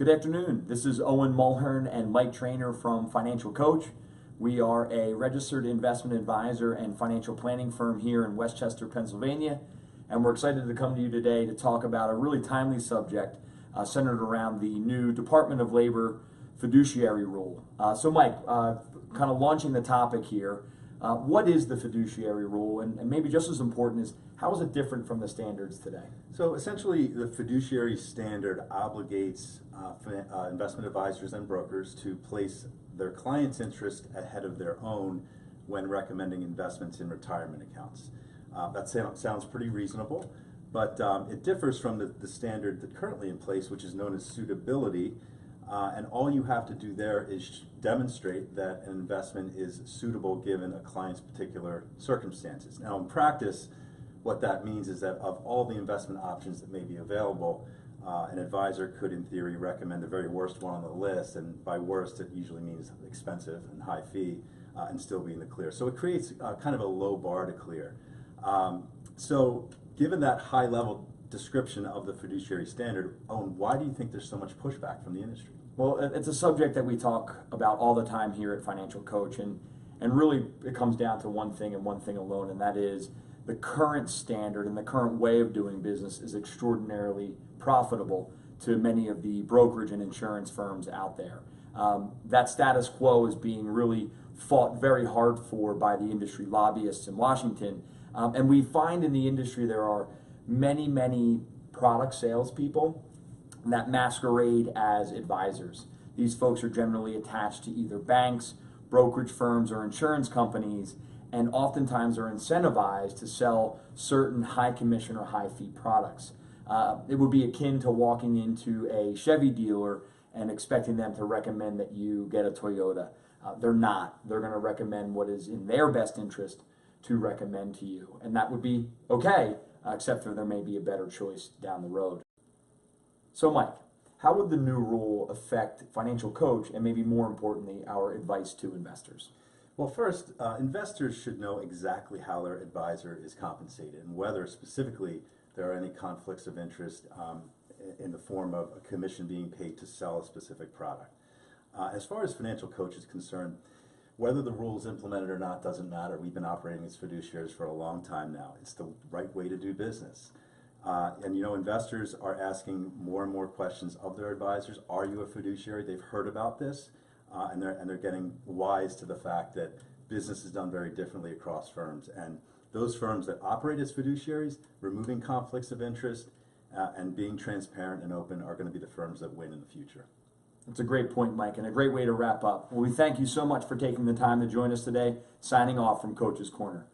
Good afternoon. This is Owen, Mulhern, and Mike Traynor from Financial Coach. We are a registered investment advisor and financial planning firm here in Westchester, Pennsylvania, and we're excited to come to you today to talk about a really timely subject centered around the new Department of Labor fiduciary rule. So Mike, kind of launching the topic here, what is the fiduciary rule, and maybe just as important is how is it different from the standards today? So essentially, the fiduciary standard obligates investment advisors and brokers to place their clients' interest ahead of their own when recommending investments in retirement accounts. That sounds pretty reasonable, but it differs from the standard that currently in place, which is known as suitability. And all you have to do there is demonstrate that an investment is suitable given a client's particular circumstances. Now, in practice, what that means is that of all the investment options that may be available, an advisor could, in theory, recommend the very worst one on the list, and by worst, it usually means expensive and high fee, and still be in the clear. So it creates kind of a low bar to clear. So given that high-level description of the fiduciary standard, Owen, why do you think there's so much pushback from the industry? Well, it's a subject that we talk about all the time here at Financial Coach, and really it comes down to one thing and one thing alone, and that is the current standard and the current way of doing business is extraordinarily profitable to many of the brokerage and insurance firms out there. That status quo is being really fought very hard for by the industry lobbyists in Washington, and we find in the industry there are many product salespeople that masquerade as advisors. These folks are generally attached to either banks, brokerage firms, or insurance companies, and oftentimes are incentivized to sell certain high commission or high fee products. It would be akin to walking into a Chevy dealer and expecting them to recommend that you get a Toyota. They're not. They're going to recommend what is in their best interest to recommend to you. And that would be okay, except for there may be a better choice down the road. So Mike, how would the new rule affect Financial Coach and maybe more importantly, our advice to investors? Well, first, investors should know exactly how their advisor is compensated and whether specifically there are any conflicts of interest in the form of a commission being paid to sell a specific product. As far as Financial Coach is concerned, whether the rule is implemented or not doesn't matter. We've been operating as fiduciaries for a long time now. It's the right way to do business. And you know, investors are asking more and more questions of their advisors. Are you a fiduciary? They've heard about this, and they're getting wise to the fact that business is done very differently across firms. And those firms that operate as fiduciaries, removing conflicts of interest, and being transparent and open are going to be the firms that win in the future. That's a great point, Mike, and a great way to wrap up. Well, we thank you so much for taking the time to join us today. Signing off from Coach's Corner.